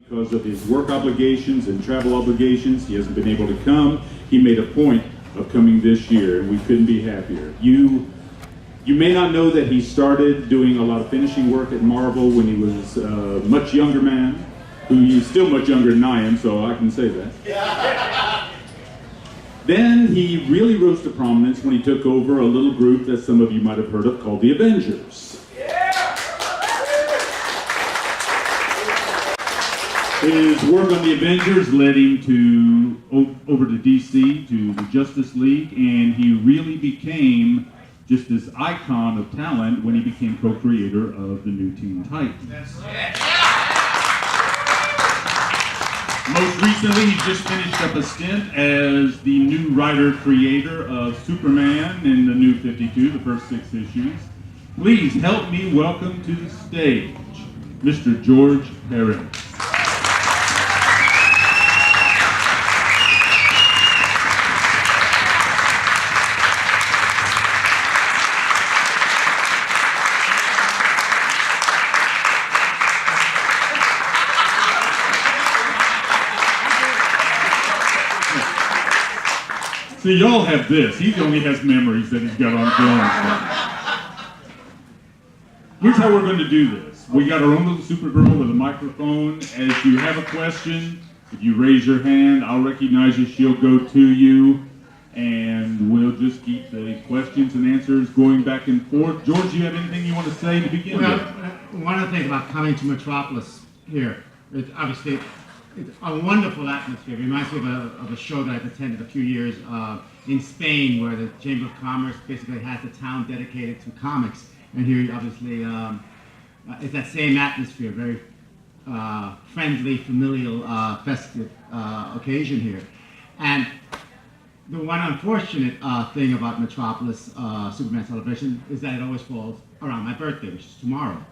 Because of his work obligations and travel obligations, he hasn't been able to come. He made a point of coming this year, and we couldn't be happier. You may not know that he started doing a lot of finishing work at Marvel when he was a much younger man, who he's still much younger than I am, so I can say that. Then he really rose to prominence when he took over a little group that some of you might have heard of called the Avengers. His work on the Avengers led him over to DC, to the Justice League, and he really became just this icon of talent when he became co-creator of the new Teen Titans. Most recently, he just finished up a stint as the new writer-creator of Superman in the New 52, the first 6 issues. Please help me welcome to the stage, Mr. George Perez. See, y'all have this. He only has memories that he's got on film. Here's how we're going to do this. We got our own little Supergirl with a microphone. As you have a question, if you raise your hand, I'll recognize you. She'll go to you, and we'll just keep the questions and answers going back and forth. George, you have anything you want to say to begin with? One of the things about coming to Metropolis here, obviously, it's a wonderful atmosphere. It reminds me of a show that I've attended a few years in Spain, where the Chamber of Commerce basically has a town dedicated to comics. And here, obviously, it's that same atmosphere, very friendly, familial, festive occasion here. And the one unfortunate thing about Metropolis Superman Celebration is that it always falls around my birthday, which is tomorrow.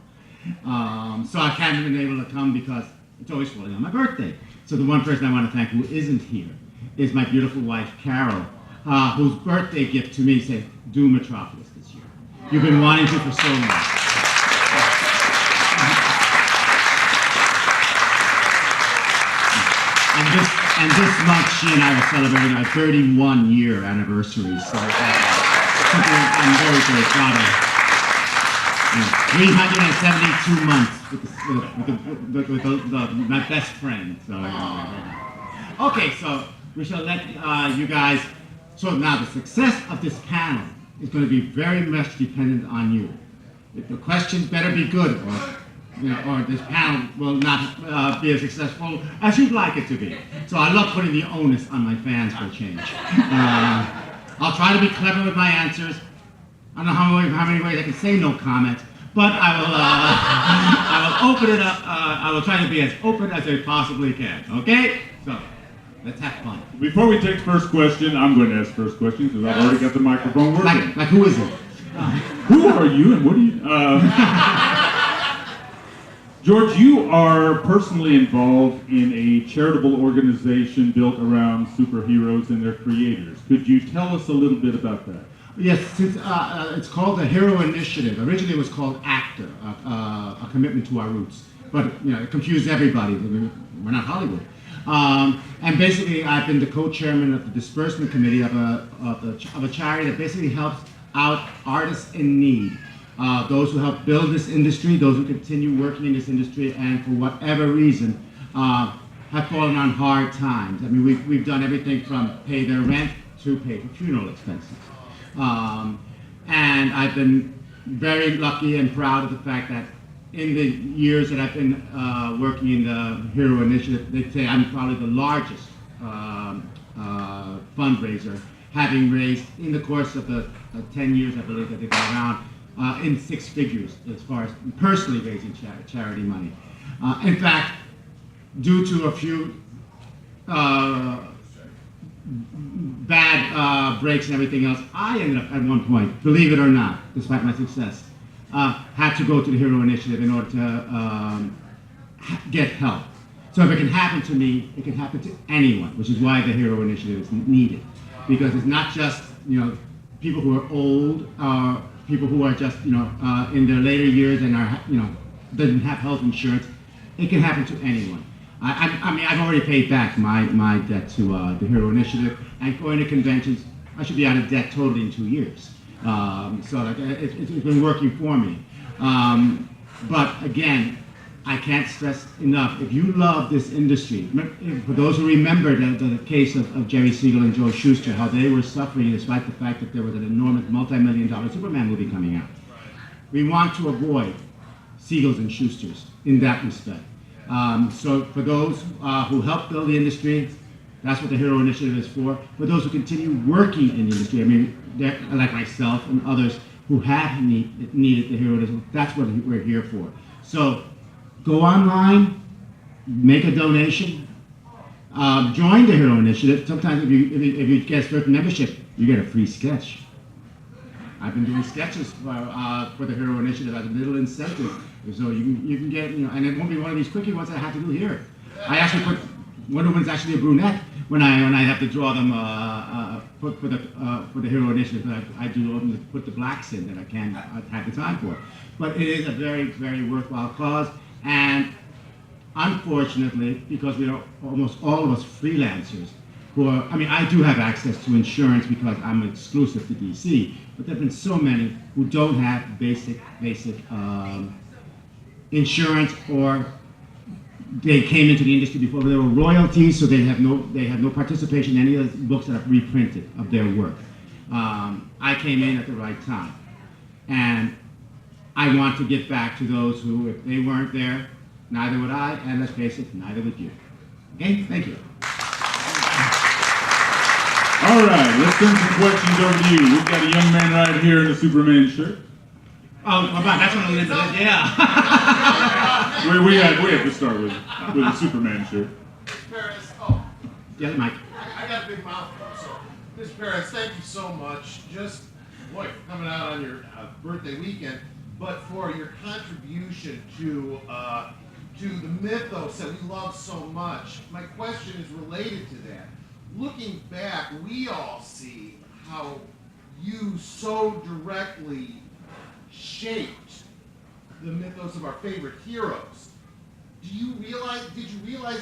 So I haven't been able to come because it's always falling on my birthday. So the one person I want to thank who isn't here is my beautiful wife, Carol, whose birthday gift to me said, do Metropolis this year. You've been wanting to for so long. And this month, she and I are celebrating our 31-year anniversary. So I'm very, very proud of 372 months with my best friend. So, okay, so we shall let you guys. So now the success of this panel is going to be very much dependent on you. If the questions better be good, or this panel will not be as successful as you'd like it to be. So I love putting the onus on my fans for a change. I'll try to be clever with my answers. I don't know how many ways I can say no comment, but I will open it up. I will try to be as open as I possibly can. Okay? So let's have fun. Before we take first question, I'm going to ask first question because I've already got the microphone working. Like who is it? Who are you and what are you? George, you are personally involved in a charitable organization built around superheroes and their creators. Could you tell us a little bit about that? Yes, it's called the Hero Initiative. Originally it was called ACTOR, a commitment to our roots. But it confused everybody. We're not Hollywood. And basically I've been the co-chairman of the disbursement committee of a charity that basically helps out artists in need. Those who help build this industry, those who continue working in this industry, and for whatever reason have fallen on hard times. I mean, we've done everything from pay their rent to pay for funeral expenses. And I've been very lucky and proud of the fact that in the years that I've been working in the Hero Initiative, they say I'm probably the largest fundraiser, having raised in the course of the 10 years I believe that they've been around, in 6 figures as far as personally raising charity money. In fact, due to a few bad breaks and everything else, I ended up at one point, believe it or not, despite my success, had to go to the Hero Initiative in order to get help. So if it can happen to me, it can happen to anyone, which is why the Hero Initiative is needed. Because it's not just people who are old, people who are just in their later years and are doesn't have health insurance. It can happen to anyone. I mean, I've already paid back my debt to the Hero Initiative, and going to conventions, I should be out of debt totally in 2 years. So like, it's been working for me. But again, I can't stress enough, if you love this industry, for those who remember the case of Jerry Siegel and Joe Shuster, how they were suffering despite the fact that there was an enormous multi-million-dollar Superman movie coming out. We want to avoid Siegels and Schusters in that respect. So for those who helped build the industry, that's what the Hero Initiative is for. For those who continue working in the industry, I mean, like myself and others who have needed the Hero Initiative, that's what we're here for. So go online, make a donation, join the Hero Initiative. Sometimes if you get a certain membership, you get a free sketch. I've been doing sketches for the Hero Initiative as a little incentive. So you can get, and it won't be one of these quickie ones I have to do here. I actually put, Wonder Woman's actually a brunette when I have to draw them for the Hero Initiative. I do put the blacks in that I can't have the time for. But it is a very, very worthwhile cause. And unfortunately, because we are almost all of us freelancers, I do have access to insurance because I'm exclusive to DC, but there have been so many who don't have basic insurance, or they came into the industry before there were royalties, so they have no participation in any of the books that are reprinted of their work. I came in at the right time, and I want to give back to those who, if they weren't there, neither would I, and let's face it, neither would you. Okay, thank you. All right, let's turn some questions over to you. We've got a young man right here in a Superman shirt. Oh, that's one of the limited, yeah. we have to start with a Superman shirt. Perez, Yeah, Mike. I got a big mouth, so Ms. Perez, thank you so much. Just, boy, coming out on your birthday weekend, but for your contribution to the mythos that we love so much. My question is related to that. Looking back, we all see how you so directly shaped the mythos of our favorite heroes. Did you realize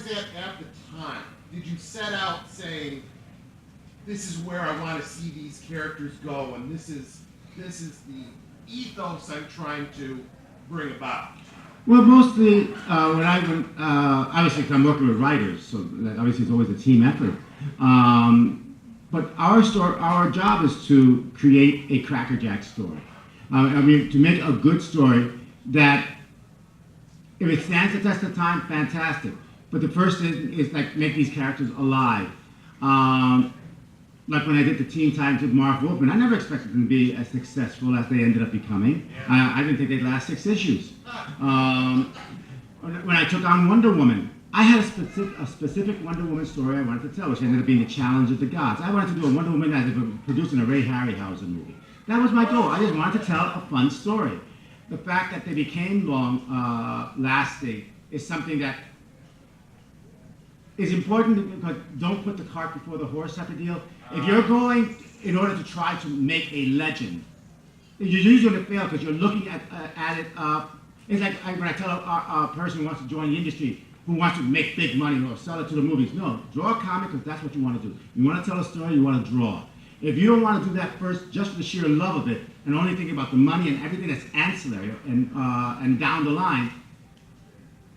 that at the time? Did you set out saying, this is where I want to see these characters go, and this is the ethos I'm trying to bring about? Well, mostly obviously, because I'm working with writers, so obviously it's always a team effort. But our job is to create a crackerjack story. To make a good story that, if it stands the test of time, fantastic. But the first is like make these characters alive. Like when I did the Teen Titans with Mark Wolfman, I never expected them to be as successful as they ended up becoming. I didn't think they'd last 6 issues. When I took on Wonder Woman, I had a specific Wonder Woman story I wanted to tell, which ended up being the Challenge of the Gods. I wanted to do a Wonder Woman as if it was producing a Ray Harryhausen movie. That was my goal. I just wanted to tell a fun story. The fact that they became lasting is something that is important, because don't put the cart before the horse type of deal. If you're going in order to try to make a legend, you're usually going to fail because you're looking at it. It's like when I tell a person who wants to join the industry, who wants to make big money or sell it to the movies. No, draw a comic because that's what you want to do. You want to tell a story, you want to draw. If you don't want to do that first, just for the sheer love of it, and only think about the money and everything that's ancillary and down the line,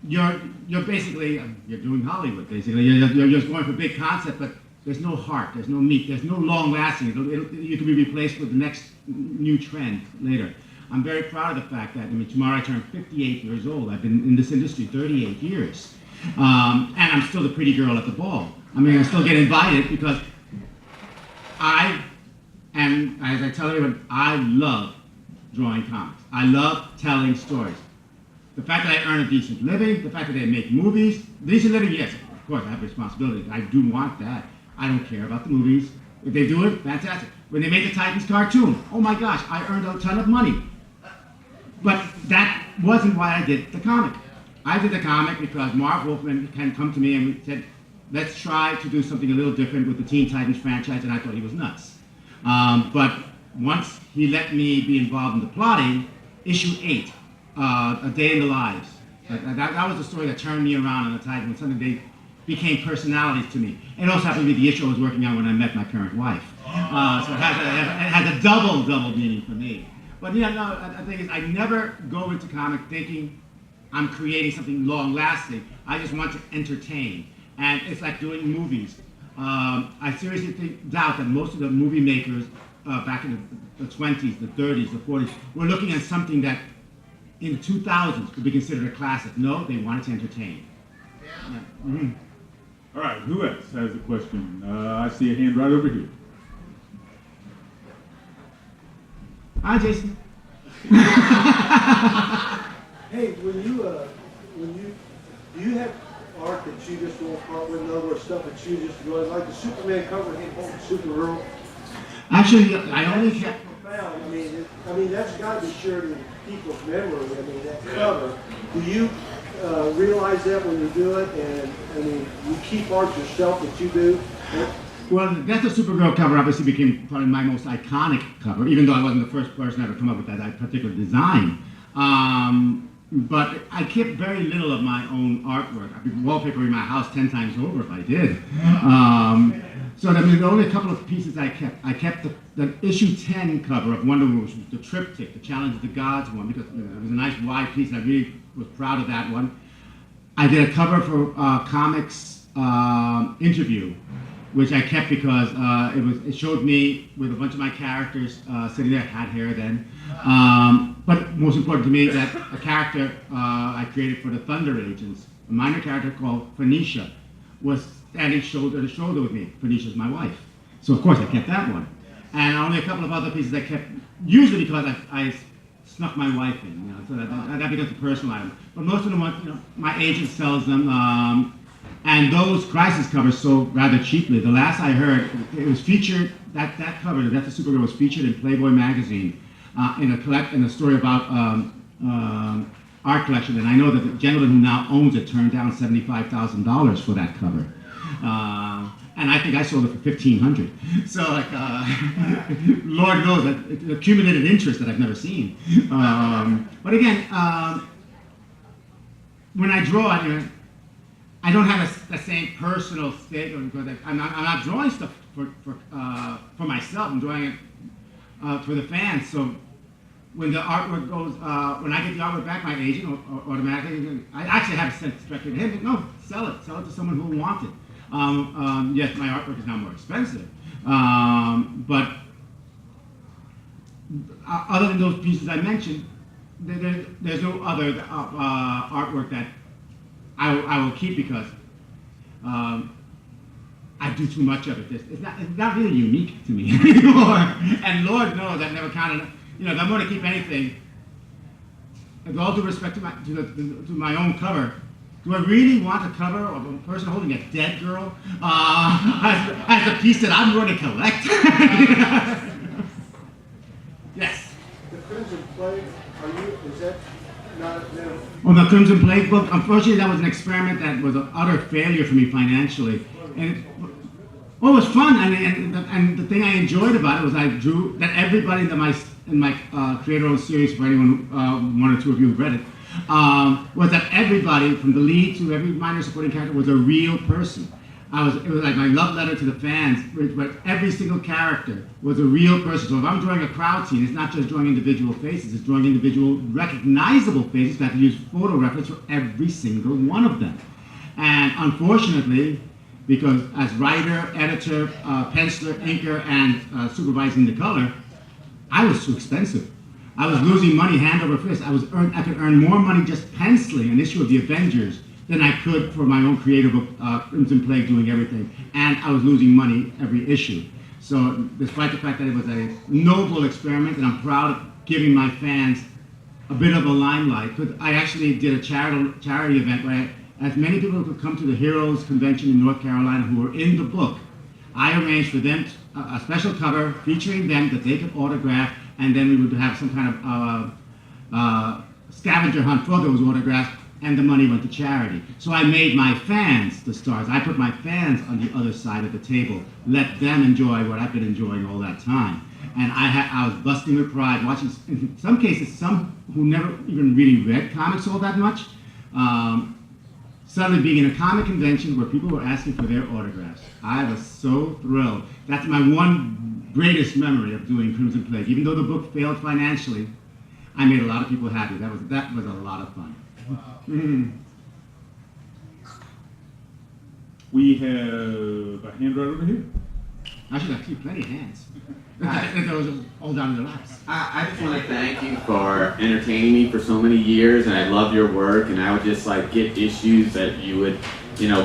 you're basically you're doing Hollywood. Basically, you're just going for big concept, but there's no heart, there's no meat, there's no long lasting. You can be replaced with the next new trend later. I'm very proud of the fact that tomorrow I turn 58 years old. I've been in this industry 38 years, and I'm still the pretty girl at the ball. I still get invited because and as I tell everyone, I love drawing comics. I love telling stories. The fact that I earn a decent living, the fact that they make movies, decent living, yes, of course, I have responsibilities. I do want that. I don't care about the movies. If they do it, fantastic. When they make the Titans cartoon, oh my gosh, I earned a ton of money. But that wasn't why I did the comic. I did the comic because Marv Wolfman can come to me and said, let's try to do something a little different with the Teen Titans franchise, and I thought he was nuts. But once he let me be involved in the plotting, issue 8, A Day in the Lives, That was the story that turned me around on the Tides, when suddenly they became personalities to me. It also happened to be the issue I was working on when I met my current wife. So it has a double meaning for me. But yeah, no, the thing is, I never go into comic thinking I'm creating something long-lasting. I just want to entertain. And it's like doing movies. I seriously doubt that most of the movie makers back in the 20s, the 30s, the 40s, were looking at something that in the 2000s could be considered a classic. No, they wanted to entertain. Yeah. Mm-hmm. All right, who else has a question? I see a hand right over here. Hi, Jason. Hey, do you have art that you just won't part with, in other words, stuff that you just really like the Superman cover, him holding Supergirl? Actually, I only kept. Profound. I mean, that's got to be shared in people's memory. I mean, that cover. Do you realize that when you do it? And I mean, you keep art yourself that you do. Well, that's a Supergirl cover obviously became probably my most iconic cover, even though I wasn't the first person ever to come up with that particular design. But I kept very little of my own artwork. I'd be wallpapering my house 10 times over if I did. So I mean, only a couple of pieces I kept. I kept the issue 10 cover of Wonder Woman, which was the triptych, the Challenge of the Gods one, because it was a nice wide piece, and I really was proud of that one. I did a cover for Comics Interview, which I kept because it showed me with a bunch of my characters sitting there, had hair then. But most important to me, that a character I created for the Thunder Agents, a minor character called Phoenicia, was standing shoulder to shoulder with me. Phoenicia's my wife. So of course I kept that one. And only a couple of other pieces I kept, usually because I snuck my wife in, so that becomes a personal item. But most of them, my agent sells them. And those Crisis covers sold rather cheaply. The last I heard, it was featured, that cover, That's the Supergirl, was featured in Playboy magazine in a story about art collection. And I know that the gentleman who now owns it turned down $75,000 for that cover. And I think I sold it for $1,500. So Lord knows that it accumulated interest that I've never seen. But again, when I draw, I don't have the same personal stake because I'm not drawing stuff for myself. I'm drawing it for the fans. So when the artwork goes, when I get the artwork back, my agent automatically, I actually have to send it directly to him. No, sell it to someone who will want it. Yes, my artwork is now more expensive, but other than those pieces I mentioned, there's no other artwork that I will keep because I do too much of it. It's not really unique to me anymore. And Lord knows I've never kind of, if I'm going to keep anything, with all due respect to my own cover, do I really want a cover of a person holding a dead girl as a piece that I'm going to collect? Yes. The Crimson Plague, is that not them? Well, the Crimson Plague book, unfortunately, that was an experiment that was an utter failure for me financially. And it was fun, and the thing I enjoyed about it was I drew that everybody in my creator-owned series, for anyone, one or two of you who've read it, was that everybody, from the lead to every minor supporting character, was a real person. It was like my love letter to the fans, but every single character was a real person. So if I'm drawing a crowd scene, it's not just drawing individual faces, it's drawing individual recognizable faces. So I have to use photo reference for every single one of them. And unfortunately, because as writer, editor, penciler, inker, and supervising the color, I was too expensive. I was losing money hand over fist. I could earn more money just penciling an issue of the Avengers than I could for my own creative Crimson Plague doing everything. And I was losing money every issue. So despite the fact that it was a noble experiment, and I'm proud of giving my fans a bit of a limelight, because I actually did a charity event where as many people could come to the Heroes Convention in North Carolina who were in the book, I arranged for them a special cover featuring them that they could autograph, and then we would have some kind of scavenger hunt for those autographs, and the money went to charity. So I made my fans the stars. I put my fans on the other side of the table, let them enjoy what I've been enjoying all that time. And I was busting with pride, watching, in some cases, some who never even really read comics all that much, Suddenly being in a comic convention where people were asking for their autographs. I was so thrilled. That's my one greatest memory of doing Crimson Plague. Even though the book failed financially, I made a lot of people happy. That was a lot of fun. Wow. We have a hand right over here. Actually, I see plenty of hands. Those are all down in their laps. I just want to thank you for entertaining me for so many years, and I love your work, and I would just like get issues that you would,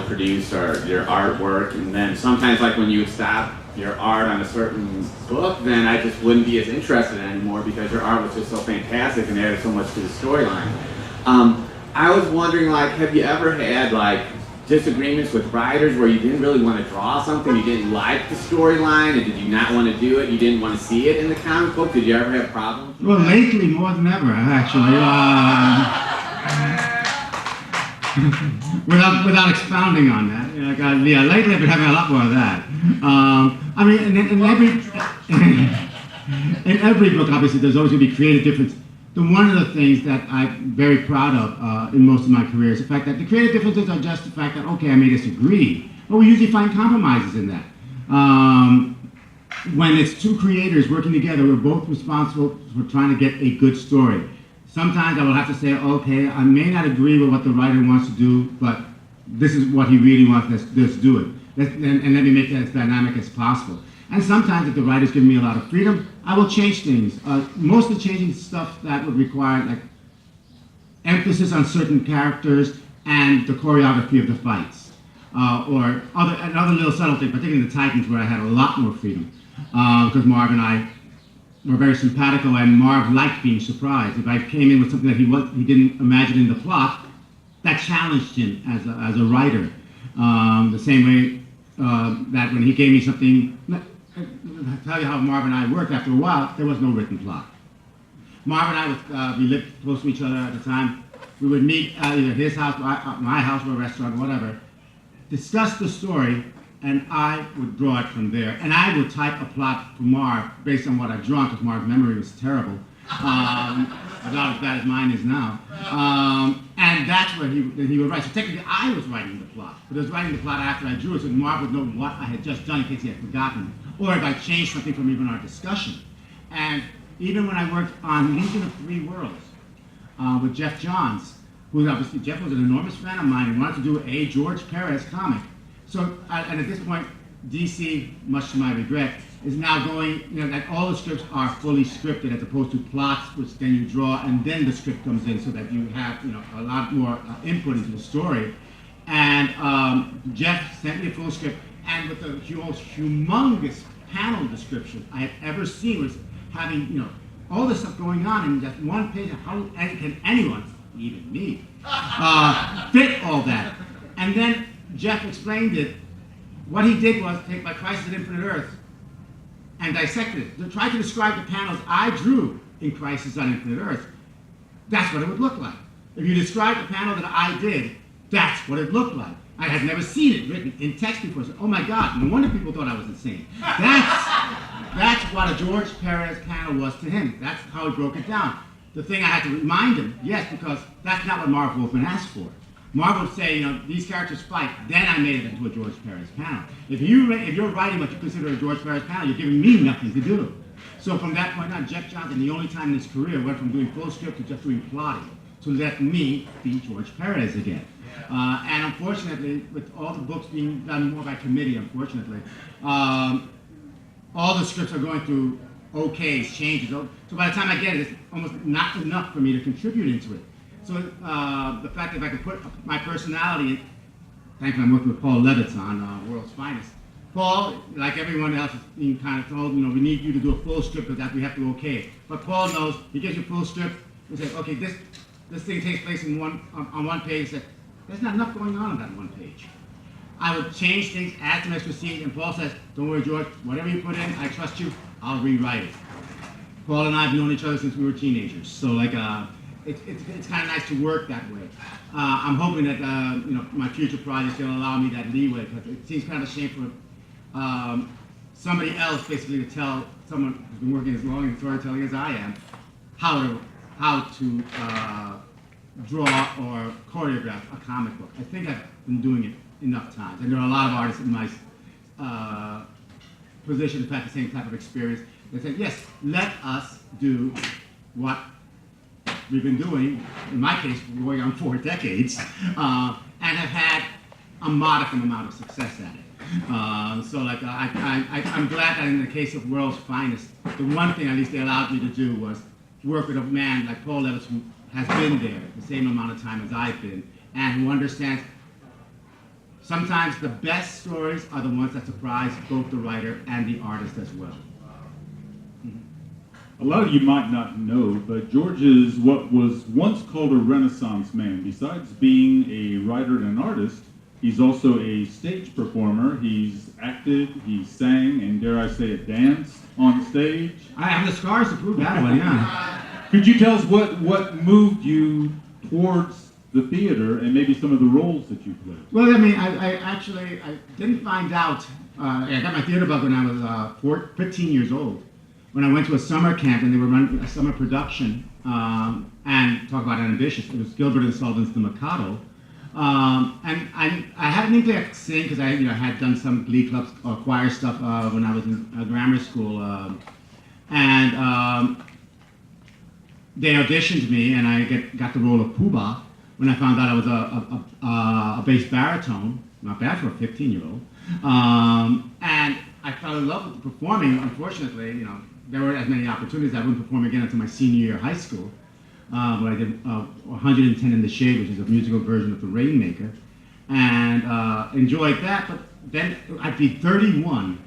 produce or your artwork, and then sometimes like when you would stop your art on a certain book, then I just wouldn't be as interested anymore because your art was just so fantastic and added so much to the storyline. I was wondering, like, have you ever had like disagreements with writers where you didn't really want to draw something, you didn't like the storyline, and did you not want to do it, you didn't want to see it in the comic book? Did you ever have problems? Well, lately more than ever, actually. Without expounding on that, lately I've been having a lot more of that. I mean, in every book, obviously, there's always going to be creative difference. One of the things that I'm very proud of in most of my career is the fact that the creative differences are just the fact that, okay, I may disagree, but we usually find compromises in that. When it's two creators working together, we're both responsible for trying to get a good story. Sometimes I will have to say, okay, I may not agree with what the writer wants to do, but this is what he really wants, let's do it. And let me make that as dynamic as possible. And sometimes if the writer's giving me a lot of freedom, I will change things. Mostly changing stuff that would require like emphasis on certain characters and the choreography of the fights. Or other little subtle things, particularly in the Titans where I had a lot more freedom. Because Marv and I were very simpatico, and Marv liked being surprised. If I came in with something that he didn't imagine in the plot, that challenged him as a writer. The same way that when he gave me something, I'll tell you how Marv and I worked. After a while, there was no written plot. Marv and I, we lived close to each other at the time. We would meet at either his house, my house, or a restaurant, whatever, discuss the story, and I would draw it from there. And I would type a plot for Marv based on what I've drawn, because Marv's memory was terrible. About as bad as mine is now. And that's where he would write. So technically, I was writing the plot. But I was writing the plot after I drew it, so Marv would know what I had just done in case he had forgotten. Or if I changed something from even our discussion. And even when I worked on Legion of Three Worlds with Jeff Johns, who obviously, Jeff was an enormous fan of mine and wanted to do a George Perez comic. So, and at this point, DC, much to my regret, is now going, that all the scripts are fully scripted as opposed to plots, which then you draw and then the script comes in so that you have, a lot more input into the story. And Jeff sent me a full script, and with the most humongous panel description I had ever seen was having, all this stuff going on in just one page. How can anyone, even me, fit all that? And then Jeff explained it. What he did was take my Crisis on Infinite Earth and dissected it. To try to describe the panels I drew in Crisis on Infinite Earth, that's what it would look like. If you describe the panel that I did, that's what it looked like. I had never seen it written in text before. So, oh my God, no wonder people thought I was insane. That's what a George Perez panel was to him. That's how he broke it down. The thing I had to remind him, yes, because that's not what Marv Wolfman asked for. Marv would say, these characters fight, then I made it into a George Perez panel. If you're writing what you consider a George Perez panel, you're giving me nothing to do. So from that point on, Jeff Johnson, the only time in his career, went from doing full script to just doing plotting, to let me be George Perez again. And unfortunately, with all the books being done more by committee, unfortunately, all the scripts are going through okays, changes. So by the time I get it, it's almost not enough for me to contribute into it. So the fact that if I could put my personality in, thankfully I'm working with Paul Levitz on World's Finest. Paul, like everyone else, is being kind of told, we need you to do a full script of that, we have to okay it. But Paul knows, he gives you a full script, he says, okay, this thing takes place on one page. He said, there's not enough going on that one page. I would change things, add some extra scenes, and Paul says, don't worry, George, whatever you put in, I trust you, I'll rewrite it. Paul and I have known each other since we were teenagers, so it's kind of nice to work that way. I'm hoping that my future projects will allow me that leeway, because it seems kind of a shame for somebody else basically to tell someone who's been working as long in storytelling as I am how to draw or choreograph a comic book. I think I've been doing it enough times. And there are a lot of artists in my position who've had the same type of experience. They say, yes, let us do what we've been doing, in my case, going on 4 decades, and have had a modicum amount of success at it. So like, I'm glad that in the case of World's Finest, the one thing at least they allowed me to do was work with a man like Paul Levis, who has been there the same amount of time as I've been, and who understands sometimes the best stories are the ones that surprise both the writer and the artist as well. A lot of you might not know, but George is what was once called a Renaissance man. Besides being a writer and an artist, he's also a stage performer. He's acted, he sang, and dare I say it, danced on stage. I have the scars to prove that one, yeah. Could you tell us what moved you towards the theater and maybe some of the roles that you played? Well, I mean, I actually didn't find out. I got my theater bug when I was 15 years old. When I went to a summer camp and they were running a summer production, and talk about ambitious, it was Gilbert and Sullivan's The Mikado. And I had an inkling I could sing because I had done some glee clubs or choir stuff when I was in grammar school. They auditioned me and I got the role of Poobah when I found out I was a bass baritone, not bad for a 15-year-old. And I fell in love with performing. Unfortunately, there weren't as many opportunities. I wouldn't perform again until my senior year of high school, where I did 110 in the Shade, which is a musical version of The Rainmaker, and enjoyed that. But then I'd be 31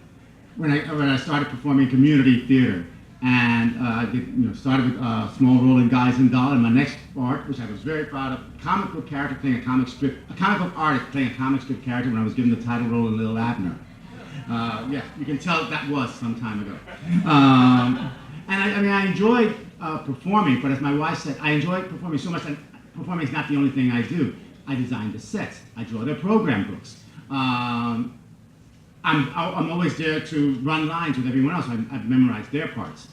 when I started performing community theater, and I started with a small role in Guys and Dolls. And my next part, which I was very proud of, comic book character playing a comic book artist playing a comic strip character when I was given the title role in Little Abner. Yeah, you can tell that was some time ago. And I enjoyed performing, but as my wife said, I enjoy performing so much that performing is not the only thing I do. I design the sets. I draw their program books. I'm always there to run lines with everyone else. I've memorized their parts.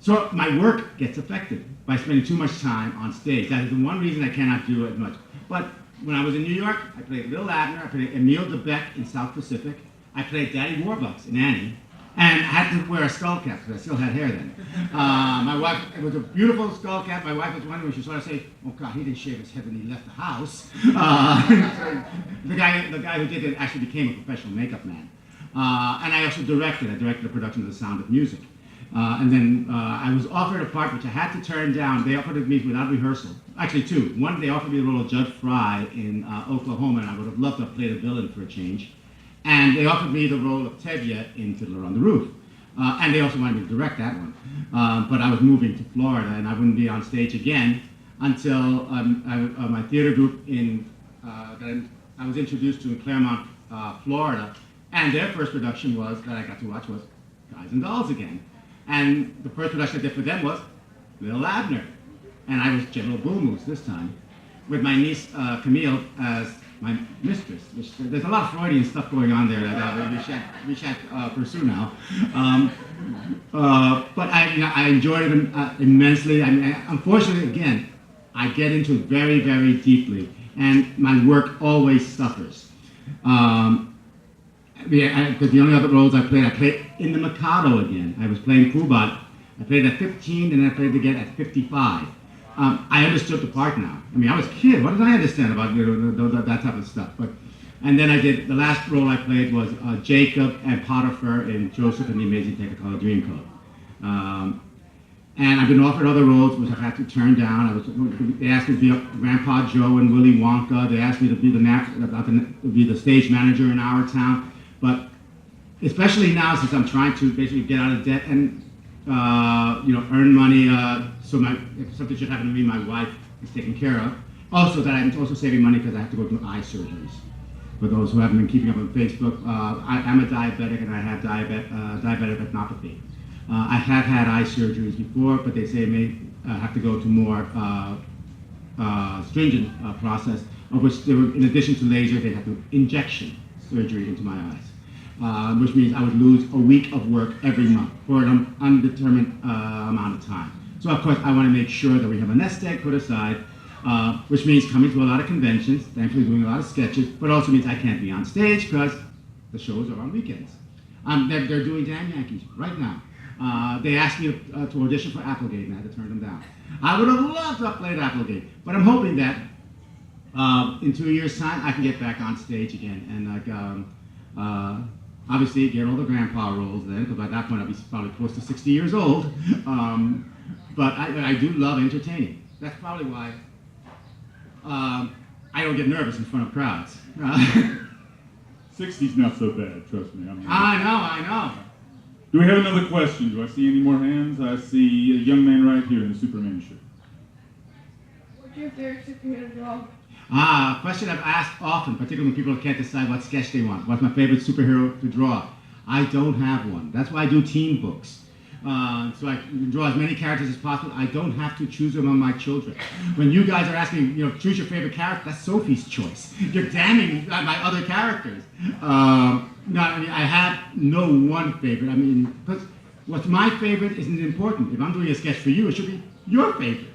So my work gets affected by spending too much time on stage. That is the one reason I cannot do it much. But when I was in New York, I played Little Abner, I played Emile DeBeck in South Pacific, I played Daddy Warbucks in Annie, and I had to wear a skull cap because I still had hair then. My wife, it was a beautiful skull cap. My wife was wondering when she saw it, say, "Oh God, he didn't shave his head when he left the house." The guy who did it actually became a professional makeup man. And I also directed. I directed the production of The Sound of Music. And then I was offered a part which I had to turn down. They offered it to me without rehearsal. Actually, two. One, they offered me the role of Judge Fry in Oklahoma, and I would have loved to have played a villain for a change. And they offered me the role of Tevye in Fiddler on the Roof. And they also wanted me to direct that one. But I was moving to Florida, and I wouldn't be on stage again until my theater group that I was introduced to in Claremont, Florida. And their first production that I got to watch was Guys and Dolls again. And the first production I did for them was Little Abner. And I was General Boomoose this time, with my niece Camille as my mistress. There's a lot of Freudian stuff going on there that we shan't pursue now. But I enjoyed it immensely. Unfortunately, again, I get into it very, very deeply, and my work always suffers. Because the only other roles I played in The Mikado again. I was playing Poobah. I played at 15, and then I played again at 55. I understood the part now. I was a kid. What did I understand about that type of stuff? And then the last role I played was Jacob and Potiphar in Joseph and the Amazing Technicolor Dreamcoat. And I've been offered other roles which I've had to turn down. They asked me to be Grandpa Joe and Willy Wonka. They asked me to be the stage manager in Our Town. But especially now, since I'm trying to basically get out of debt and earn money, so if something should happen to me, my wife is taken care of. Also, that I'm also saving money because I have to go through eye surgeries. For those who haven't been keeping up on Facebook, I'm a diabetic and I have diabetic retinopathy. I have had eye surgeries before, but they say I may have to go to more stringent process, of which, in addition to laser, they have to injection surgery into my eyes, which means I would lose a week of work every month for an undetermined amount of time. So of course I want to make sure that we have a nest egg put aside, which means coming to a lot of conventions, thankfully doing a lot of sketches, but also means I can't be on stage because the shows are on weekends. They're doing Damn Yankees right now. They asked me to audition for Applegate, and I had to turn them down. I would have loved to have played Applegate, but I'm hoping that in 2 years' time I can get back on stage again and obviously get all the grandpa roles then, because by that point I'll be probably close to 60 years old. But I do love entertaining. That's probably why I don't get nervous in front of crowds. 60's not so bad, trust me. I know. Do we have another question? Do I see any more hands? I see a young man right here in the Superman shirt. What's your favorite superhero dog? A question I've asked often, particularly when people can't decide what sketch they want. What's my favorite superhero to draw? I don't have one. That's why I do team books. So I can draw as many characters as possible. I don't have to choose among my children. When you guys are asking, choose your favorite character, that's Sophie's choice. You're damning my other characters. No, I mean, I have no one favorite. I mean, because what's my favorite isn't important. If I'm doing a sketch for you, it should be your favorite.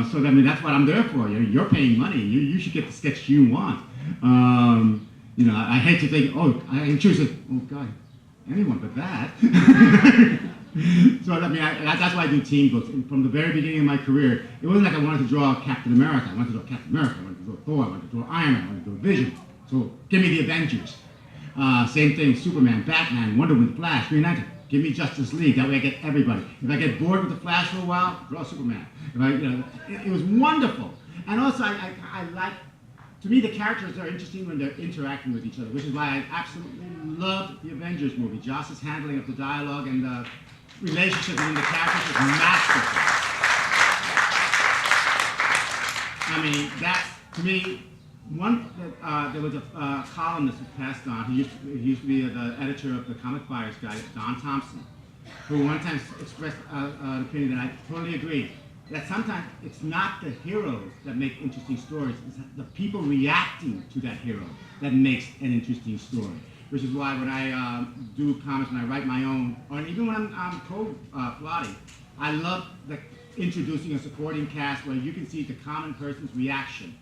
So I mean, that's what I'm there for. You're paying money. You should get the sketch you want. I hate to think, I can choose anyone but that. So I mean, that's why I do team books. And from the very beginning of my career, it wasn't like I wanted to draw Captain America. I wanted to draw Captain America. I wanted to draw Thor. I wanted to draw Iron Man. I wanted to draw Vision. So give me the Avengers. Same thing, Superman, Batman, Wonder Woman, Flash, Green Lantern. Give me Justice League. That way I get everybody. If I get bored with the Flash for a while, draw Superman. It was wonderful. And also, I like. To me, the characters are interesting when they're interacting with each other, which is why I absolutely loved the Avengers movie. Joss's handling of the dialogue and the relationship between the characters is masterful. I mean, that's, to me, there was a columnist who passed on. He used to be the editor of the Comic Buyers Guide, Don Thompson, who one time expressed an opinion that I totally agree. That sometimes it's not the heroes that make interesting stories, it's the people reacting to that hero that makes an interesting story. Which is why when I do comics, when I write my own, or even when I'm co-plotting, I love introducing a supporting cast where you can see the common person's reaction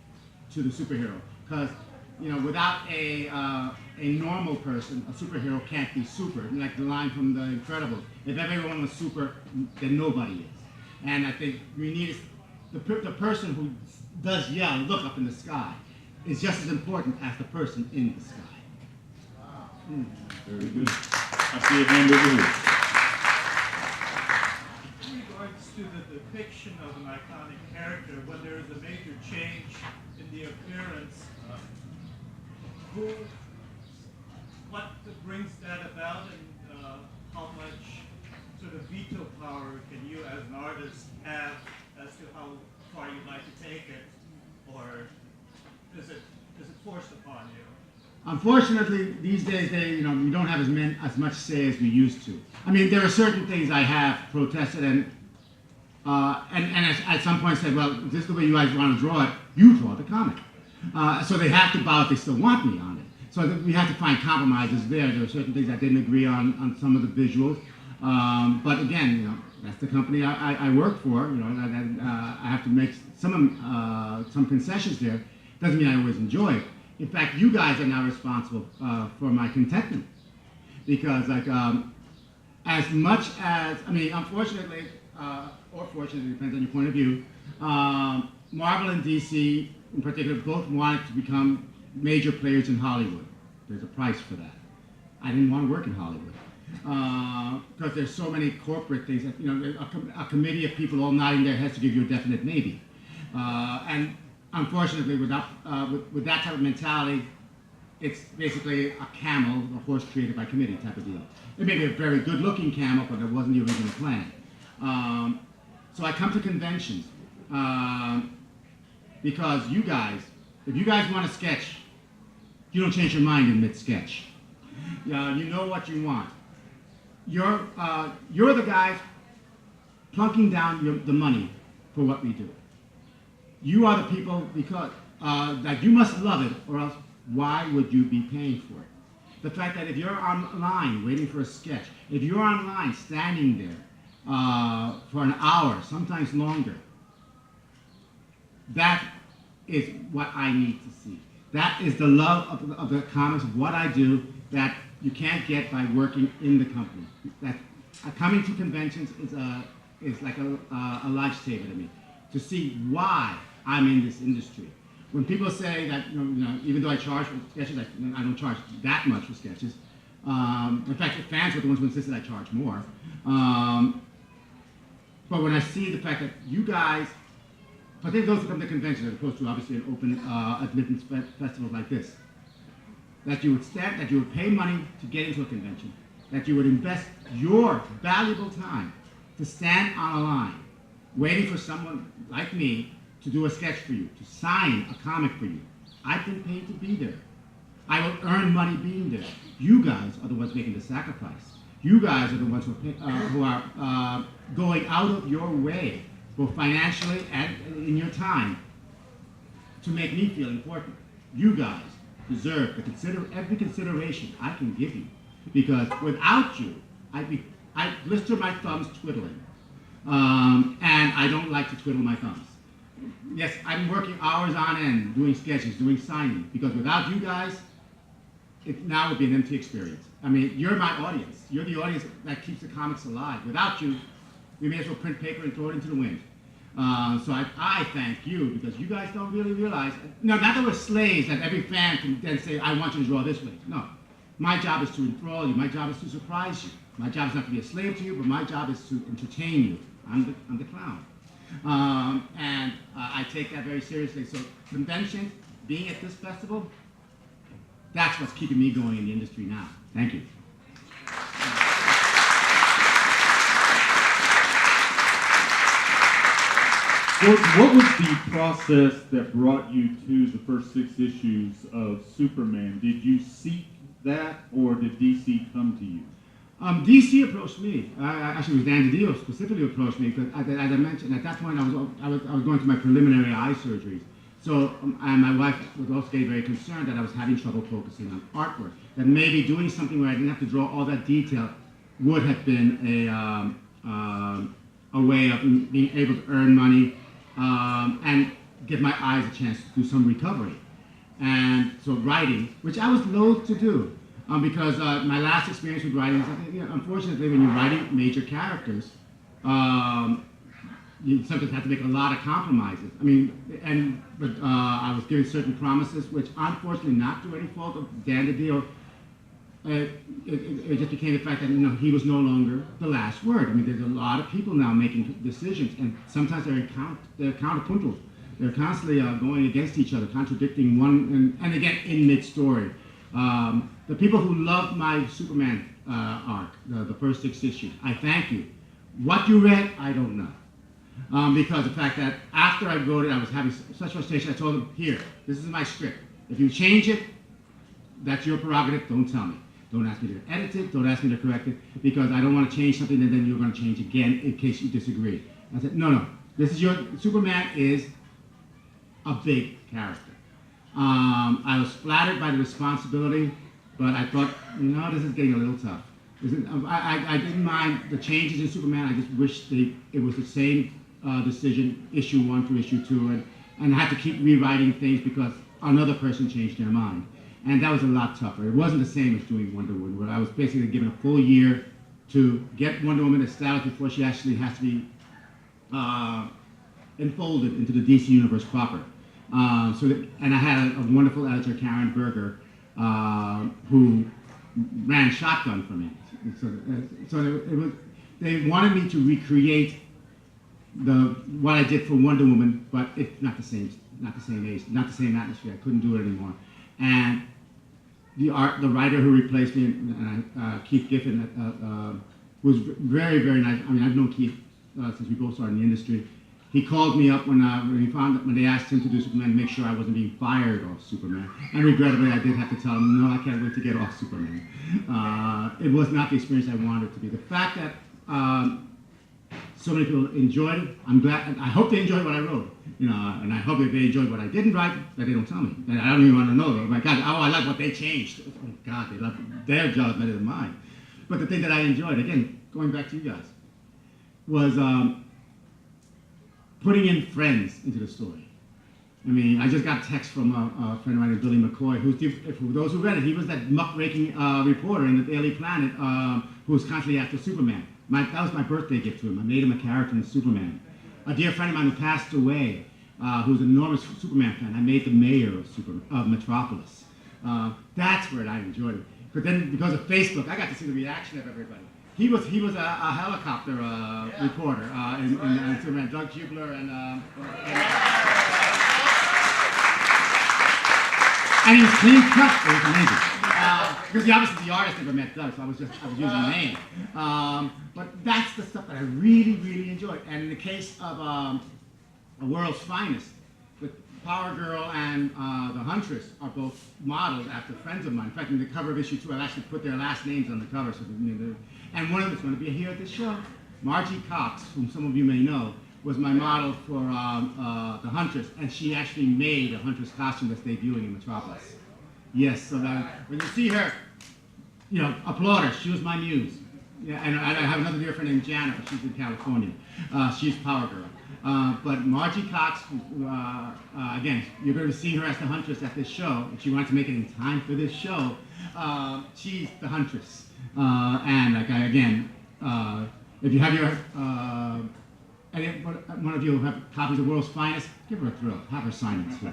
to the superhero. Because without a normal person, a superhero can't be super. Like the line from The Incredibles, if everyone was super, then nobody is. And I think we need the person who does yell and look up in the sky is just as important as the person in the sky. Very good. I see a hand over here. In regards to the depiction of an iconic character, when there is a major change in the appearance, what brings that about, and how much sort of veto power can you as an artist have as to how far you'd like to take it, or is it forced upon you? Unfortunately, these days we don't have as much say as we used to. I mean, there are certain things I have protested and at some point said, well, if this is the way you guys want to draw it, you draw the comic. So they have to bow if they still want me on it. So we have to find compromises there. There are certain things I didn't agree on some of the visuals. But again, that's the company I work for. I have to make some concessions there. Doesn't mean I always enjoy it. In fact, you guys are now responsible for my contentment, because as much as unfortunately, or fortunately, depends on your point of view, Marvel and DC in particular both wanted to become major players in Hollywood. There's a price for that. I didn't want to work in Hollywood. Because there's so many corporate things that, a committee of people all nodding their heads to give you a definite maybe. And unfortunately, with that type of mentality, it's basically a camel, a horse created by committee type of deal. It may be a very good-looking camel, but it wasn't the original plan. So I come to conventions because if you guys want to sketch, you don't change your mind in mid-sketch. You know what you want. You're the guys plunking down the money for what we do. You are the people because that you must love it, or else why would you be paying for it? The fact that if you're online waiting for a sketch, if you're online standing there for an hour, sometimes longer. That is what I need to see. That is the love of the comics, of what I do, that you can't get by working in the company. That coming to conventions is like a lifesaver to me, to see why I'm in this industry. When people say that, even though I charge for sketches, I don't charge that much for sketches. In fact, the fans were the ones who insisted I charge more. But when I see the fact that you guys, particularly those who come to conventions, as opposed to obviously an open admittance festival like this, that you would pay money to get into a convention, that you would invest your valuable time to stand on a line, waiting for someone like me to do a sketch for you, to sign a comic for you. I've been paid to be there. I will earn money being there. You guys are the ones making the sacrifice. You guys are the ones who are going out of your way, both financially and in your time, to make me feel important. You guys deserve every consideration I can give you, because without you, I blister my thumbs twiddling, and I don't like to twiddle my thumbs. Yes, I'm working hours on end, doing sketches, doing signing, because without you guys, it now would be an empty experience. I mean, you're my audience. You're the audience that keeps the comics alive. Without you, we may as well print paper and throw it into the wind. So I thank you, because you guys don't really realize, not that we're slaves, that every fan can then say, I want you to draw this way. No, my job is to enthrall you. My job is to surprise you. My job is not to be a slave to you, but my job is to entertain you. I'm the clown. And I take that very seriously. So conventions, being at this festival, that's what's keeping me going in the industry now. Thank you. What was the process that brought you to the first 6 issues of Superman? Did you seek that, or did DC come to you? DC approached me. Actually, it was Dan DiDio specifically approached me, because as I mentioned, at that point I was going through my preliminary eye surgeries. So, and my wife was also getting very concerned that I was having trouble focusing on artwork. That maybe doing something where I didn't have to draw all that detail would have been a way of being able to earn money and give my eyes a chance to do some recovery. And so writing, which I was loath to do, because my last experience with writing is, unfortunately, when you're writing major characters, you sometimes have to make a lot of compromises. I mean, but I was given certain promises, which unfortunately, not through any fault of Dan DiDio, it just became the fact that he was no longer the last word. I mean, there's a lot of people now making decisions, and sometimes they're counterpuntal. They're constantly going against each other, contradicting one, and again, in mid-story. The people who loved my Superman arc, the first 6 issues, I thank you. What you read, I don't know. Because the fact that after I wrote it, I was having such frustration, I told them, here, this is my script. If you change it, that's your prerogative, don't tell me. Don't ask me to edit it, don't ask me to correct it, because I don't want to change something and then you're going to change again in case you disagree. I said, no, this is Superman is a big character. I was flattered by the responsibility, but I thought, this is getting a little tough. I didn't mind the changes in Superman, I just wish it was the same decision, issue 1 through issue 2, and I had to keep rewriting things because another person changed their mind. And that was a lot tougher. It wasn't the same as doing Wonder Woman, where I was basically given a full year to get Wonder Woman established before she actually has to be enfolded into the DC universe proper. And I had a wonderful editor, Karen Berger, who ran shotgun for me. They wanted me to recreate what I did for Wonder Woman, but it's not the same age, not the same atmosphere. I couldn't do it anymore. And the writer who replaced me, Keith Giffen, was very, very nice. I mean, I've known Keith since we both started in the industry. He called me up when they asked him to do Superman, to make sure I wasn't being fired off Superman. And regrettably, I did have to tell him, no, I can't wait to get off Superman. It was not the experience I wanted it to be. The fact that so many people enjoyed it, I'm glad. And I hope they enjoyed what I wrote. And I hope that they enjoyed what I didn't write, that they don't tell me. That I don't even want to know. Oh my God, I like what they changed. Oh God, they love their job better than mine. But the thing that I enjoyed, again, going back to you guys, was putting in friends into the story. I mean, I just got a text from a friend of mine, Billy McCoy, for those who read it, he was that muckraking reporter in the Daily Planet who was constantly after Superman. That was my birthday gift to him. I made him a character in Superman. A dear friend of mine who passed away, who was an enormous Superman fan, I made the mayor of Metropolis. That's where I enjoyed it. But then, because of Facebook, I got to see the reaction of everybody. He was a helicopter reporter in Superman, Doug Hubler and he was clean cut. It was amazing. Because obviously the artist never met Doug, so I was using the name. But that's the stuff that I really, really enjoyed. And in the case of A World's Finest, with Power Girl and the Huntress are both modeled after friends of mine. In fact, in the cover of issue 2, I've actually put their last names on the cover. So and one of them is going to be here at this show. Margie Cox, whom some of you may know, was my model for the Huntress, and she actually made a Huntress costume that's debuting in Metropolis. Yes, so that when you see her, applaud her. She was my muse. Yeah, and I have another dear friend named Janet, but she's in California. She's Power Girl. But Margie Cox, again, you're going to see her as the Huntress at this show. If she wanted to make it in time for this show, she's the Huntress. And if you have your one of you have copies of World's Finest, give her a thrill. Have her sign it too.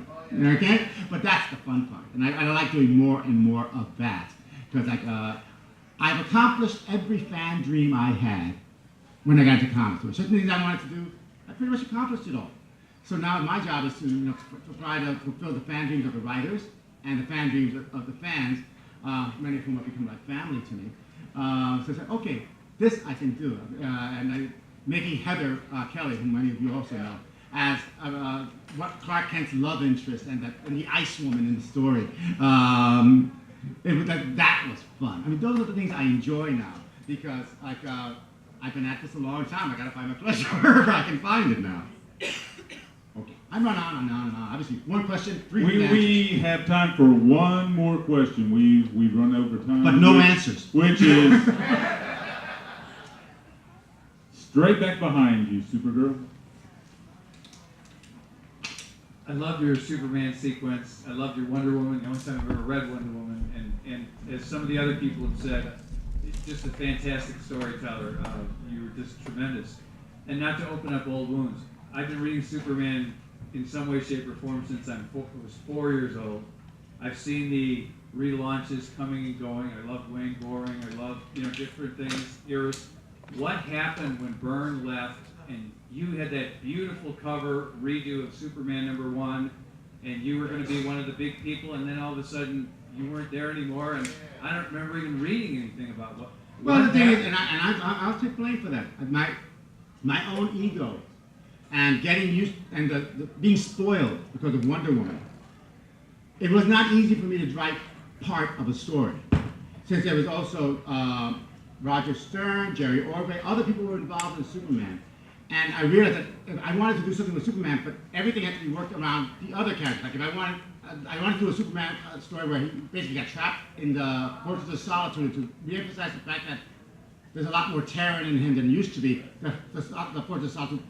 Okay? But that's the fun part. And I like doing more and more of that. Because I've accomplished every fan dream I had when I got into comics. There were certain things I wanted to do. I pretty much accomplished it all. So now my job is to try to fulfill the fan dreams of the writers and the fan dreams of the fans, many of whom have become like family to me. So I said, okay, this I can do. Making Heather Kelly, whom many of you also know, as what Clark Kent's love interest and the Ice Woman in the story. That was fun. I mean, those are the things I enjoy now because I've been at this a long time. I got to find my pleasure wherever I can find it now. Okay, I run on and on and on. Obviously, one question, three answers. We have time for one more question. We've run over time. But no answers. Which is straight back behind you, Supergirl. I love your Superman sequence. I love your Wonder Woman. The only time I've ever read Wonder Woman. And as some of the other people have said, it's just a fantastic storyteller. You were just tremendous. And not to open up old wounds, I've been reading Superman in some way, shape, or form since I was 4 years old. I've seen the relaunches coming and going. I love Wayne Goring. I love different things, eras. What happened when Byrne left and you had that beautiful cover redo of Superman #1 and you were going to be one of the big people and then all of a sudden you weren't there anymore and I don't remember even reading anything about what Well, the thing is, and I'll take blame for that. My own ego and getting used and the being spoiled because of Wonder Woman. It was not easy for me to write part of a story, since there was also Roger Stern, Jerry Ordway, other people were involved in Superman. And I realized that if I wanted to do something with Superman, but everything had to be worked around the other characters. Like if I wanted to do a Superman story where he basically got trapped in the Fortress of Solitude to re-emphasize the fact that there's a lot more terror in him than used to be. The Fortress of Solitude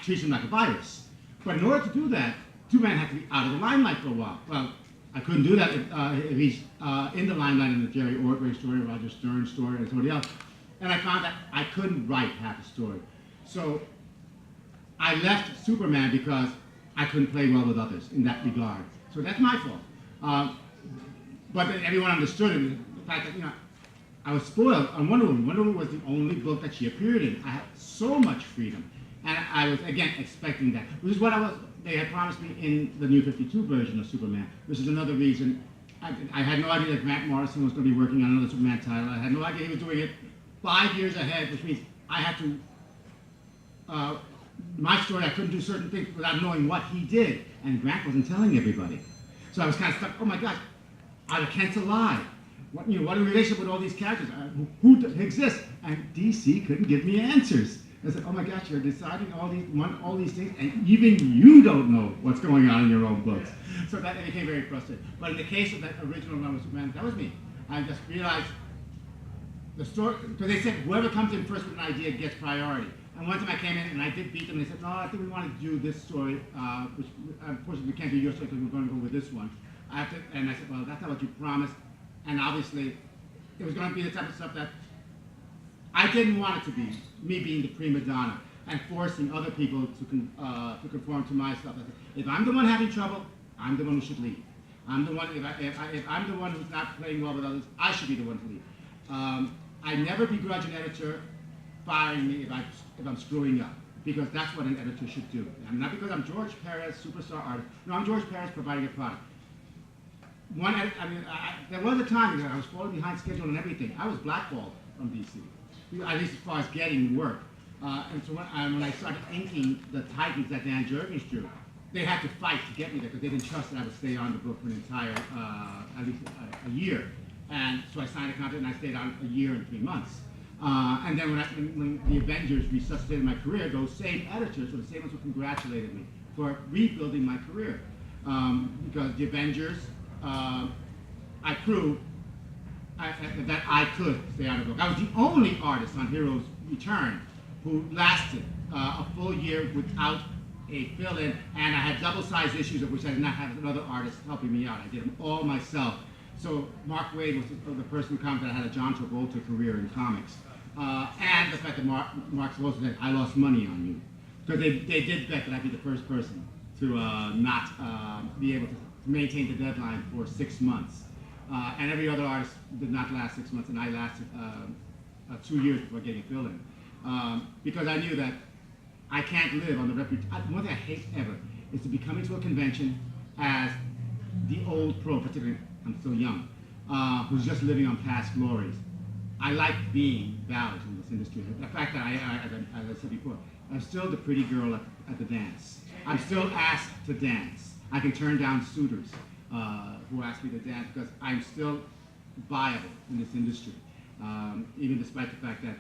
treats him like a virus. But in order to do that, Superman had to be out of the limelight for a while. Well, I couldn't do that if he's in the limelight in the Jerry Ordway story, Roger Stern story, or somebody else. And I found that I couldn't write half a story. So I left Superman because I couldn't play well with others in that regard. So that's my fault. But everyone understood it, the fact that, I was spoiled on Wonder Woman. Wonder Woman was the only book that she appeared in. I had so much freedom. And I was, again, expecting that. Which is what they had promised me in the New 52 version of Superman. Which is another reason. I had no idea that Grant Morrison was going to be working on another Superman title. I had no idea he was doing it 5 years ahead, which means I had to, my story, I couldn't do certain things without knowing what he did. And Grant wasn't telling everybody. So I was kind of stuck, oh my gosh, are the Kents alive? What are the relationship with all these characters? Who exists? And DC couldn't give me answers. I said, oh my gosh, you're deciding all these things, and even you don't know what's going on in your own books. So that became very frustrating. But in the case of that original run with Superman, that was me. I just realized the story, because they said whoever comes in first with an idea gets priority. And one time I came in and I did beat them. They said, no, I think we want to do this story, which unfortunately we can't do your story because we're going to go with this one. And I said, well, that's not what you promised. And obviously, it was going to be the type of stuff that I didn't want it to be, me being the prima donna and forcing other people to conform to my stuff. If I'm the one having trouble, I'm the one who should leave. I'm the one, if I'm the one who's not playing well with others, I should be the one to leave. I never begrudge an editor firing me if I'm screwing up, because that's what an editor should do. And not because I'm George Perez, superstar artist. No, I'm George Perez providing a product. There was a time that I was falling behind schedule and everything. I was blackballed from DC, at least as far as getting work. And so when I started inking the Titans that Dan Jurgens drew, they had to fight to get me there because they didn't trust that I would stay on the book for an entire, at least a year. And so I signed a contract and I stayed on a year and 3 months. And then when the Avengers resuscitated my career, those same editors were the same ones who congratulated me for rebuilding my career. Because the Avengers, I proved that I could stay on the book. I was the only artist on Heroes Return who lasted a full year without a fill-in, and I had double-sized issues of which I did not have another artist helping me out. I did them all myself. So Mark Waid was the person who commented I had a John Travolta career in comics. And the fact that Mark also said, I lost money on you. Because they did bet that I'd be the first person to not be able to maintain the deadline for 6 months. And every other artist did not last 6 months, and I lasted 2 years before getting a fill-in. Because I knew that I can't live on the reputation. One thing I hate ever is to be coming to a convention as the old pro, particularly I'm still young, who's just living on past glories. I like being valid in this industry. The fact that as I said before, I'm still the pretty girl at the dance. I'm still asked to dance. I can turn down suitors who ask me to dance because I'm still viable in this industry, even despite the fact that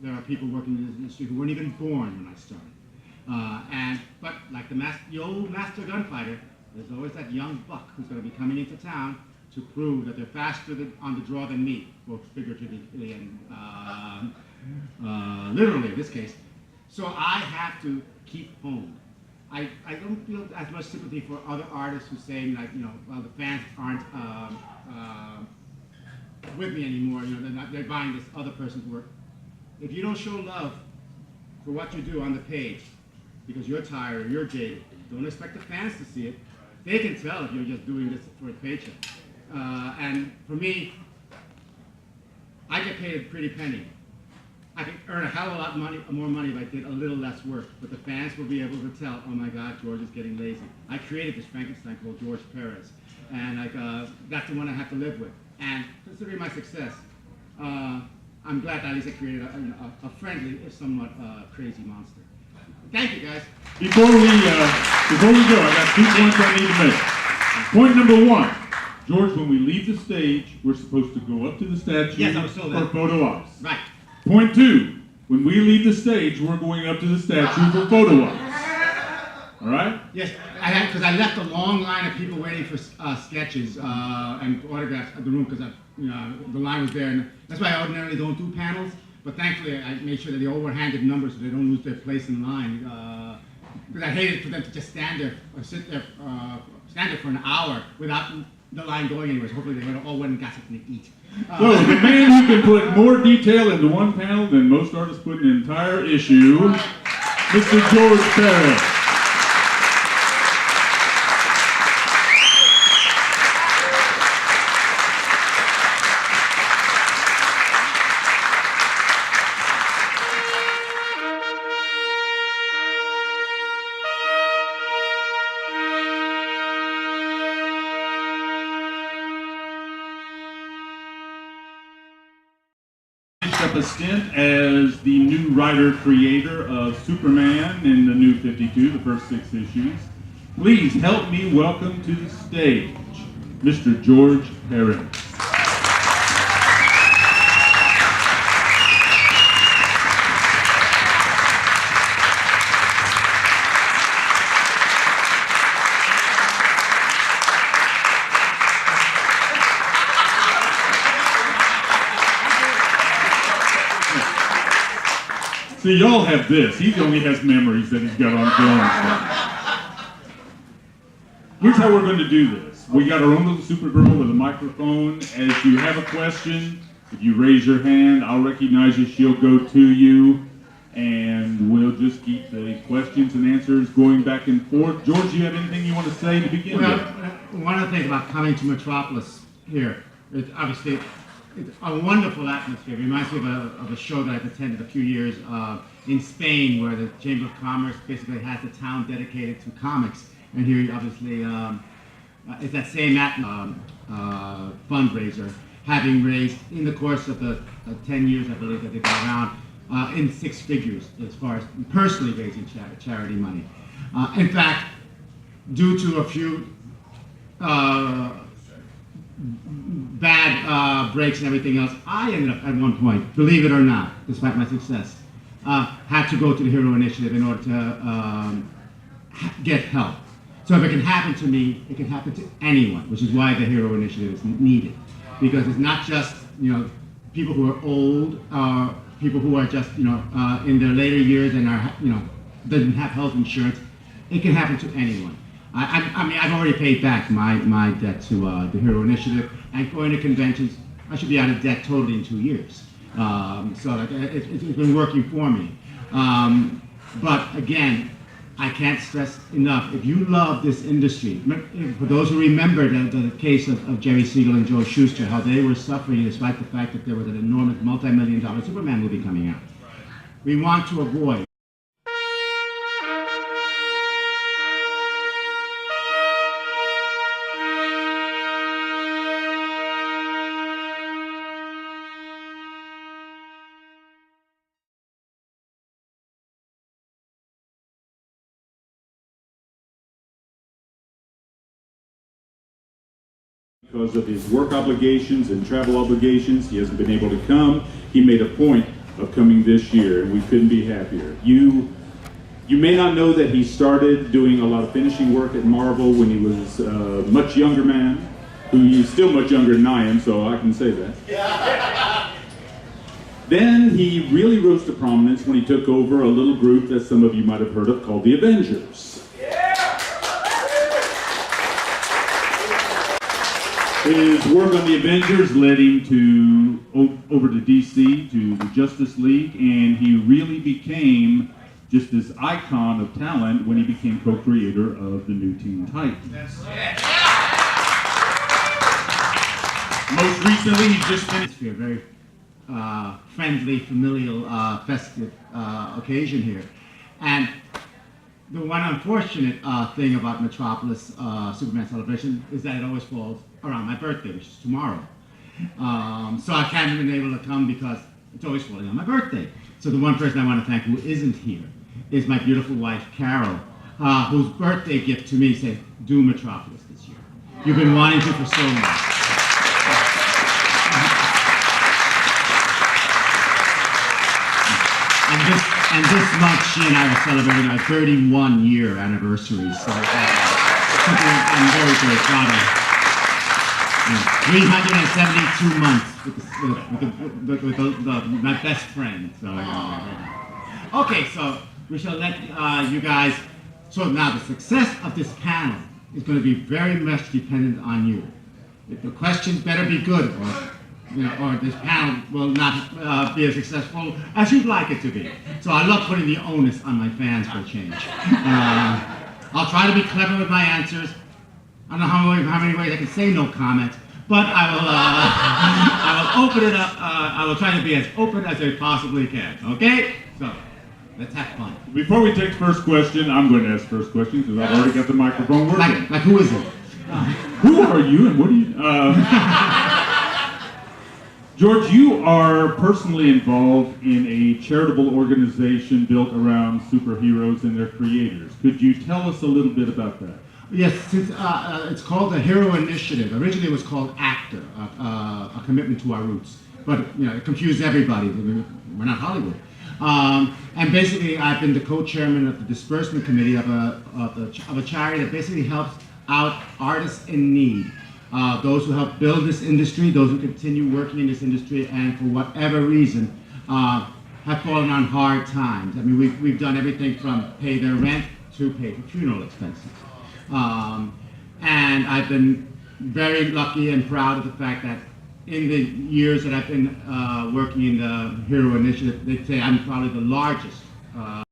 there are people working in this industry who weren't even born when I started. But like the old master gunfighter, there's always that young buck who's going to be coming into town to prove that they're faster on the draw than me, both figuratively and literally in this case. So I have to keep home. I don't feel as much sympathy for other artists who say, like, well, the fans aren't with me anymore. They're buying this other person's work. If you don't show love for what you do on the page because you're tired or you're jaded, don't expect the fans to see it. They can tell if you're just doing this for a paycheck. And for me, I get paid a pretty penny. I could earn a hell of a lot more money if I did a little less work, but the fans will be able to tell, oh my God, George is getting lazy. I created this Frankenstein called George Perez, and that's the one I have to live with. And considering my success, I'm glad that at least I created a friendly, if somewhat crazy monster. Thank you, guys. Before we go, I got 2 points I need to make. Point number 1. George, when we leave the stage, we're supposed to go up to the statue Yes, I was told that. for photo ops. Right. Point 2. When we leave the stage, we're going up to the statue for photo ops. All right? Yes, because I left a long line of people waiting for sketches and autographs at the room because the line was there. And that's why I ordinarily don't do panels. But thankfully, I made sure that they all were handed numbers so they don't lose their place in line. Because I hated for them to just stand there for an hour without the line going anywhere. So hopefully they all went and got something to eat. So the man who can put more detail into one panel than most artists put in an entire issue, Mr. George Perez. Up a stint as the new writer-creator of Superman in the New 52, the first 6 issues. Please help me welcome to the stage, Mr. George Perez. See, y'all have this. He only has memories that he's got on film. Here's how we're going to do this. We got our own little Supergirl with a microphone. As you have a question, if you raise your hand, I'll recognize you. She'll go to you, and we'll just keep the questions and answers going back and forth. George, you have anything you want to say to begin Well, with? one of the things about coming to Metropolis here, obviously it's a wonderful atmosphere. It reminds me of a show that I've attended a few years in Spain, where the Chamber of Commerce basically has a town dedicated to comics. And here, obviously, it's that same fundraiser, having raised in the course of the 10 years, I believe, that they've been around, in six figures as far as personally raising charity money. In fact, due to a few bad breaks and everything else, I ended up at one point, believe it or not, despite my success, had to go to the Hero Initiative in order to get help. So if it can happen to me, it can happen to anyone, which is why the Hero Initiative is needed. Because it's not just, people who are old, people who are just, in their later years and are, doesn't have health insurance. It can happen to anyone. I mean, I've already paid back my debt to the Hero Initiative, and going to conventions, I should be out of debt totally in 2 years. So it's been working for me. But again, I can't stress enough, if you love this industry, for those who remember the case of Jerry Siegel and Joe Shuster, how they were suffering despite the fact that there was an enormous multi-million-dollar Superman movie coming out. We want to avoid because of his work obligations and travel obligations. He hasn't been able to come. He made a point of coming this year, and we couldn't be happier. You may not know that he started doing a lot of finishing work at Marvel when he was a much younger man, who is still much younger than I am, so I can say that. Then he really rose to prominence when he took over a little group that some of you might have heard of called the Avengers. His work on the Avengers led him over to DC, to the Justice League, and he really became just this icon of talent when he became co-creator of the new Teen Titans. Most recently, he's just finished a very friendly, familial, festive occasion here. And the one unfortunate thing about Metropolis Superman Celebration is that it always falls around my birthday, which is tomorrow. So I haven't been able to come because it's always falling on my birthday. So the one person I want to thank who isn't here is my beautiful wife, Carol, whose birthday gift to me said, do Metropolis this year. You've been wanting to for so long. And this month, she and I are celebrating our 31-year anniversary. So something I'm very, very proud of. 372 months with my best friend. So, okay, so we shall let you guys. So now the success of this panel is going to be very much dependent on you. If the questions better be good, or this panel will not be as successful as you'd like it to be. So I love putting the onus on my fans for a change. I'll try to be clever with my answers. I don't know how many ways I can say no comment, but I will open it up. I will try to be as open as I possibly can. Okay? So let's have fun. Before we take the first question, I'm going to ask first question because I've already got the microphone working. Like who is it? Who are you and what do you... George, you are personally involved in a charitable organization built around superheroes and their creators. Could you tell us a little bit about that? Yes, it's called the Hero Initiative. Originally it was called ACTOR, a commitment to our roots. But it confused everybody. We're not Hollywood. And basically I've been the co-chairman of the disbursement committee of a charity that basically helps out artists in need. Those who help build this industry, those who continue working in this industry, and for whatever reason, have fallen on hard times. I mean, we've done everything from pay their rent to pay for funeral expenses. And I've been very lucky and proud of the fact that in the years that I've been working in the Hero Initiative, they say I'm probably the largest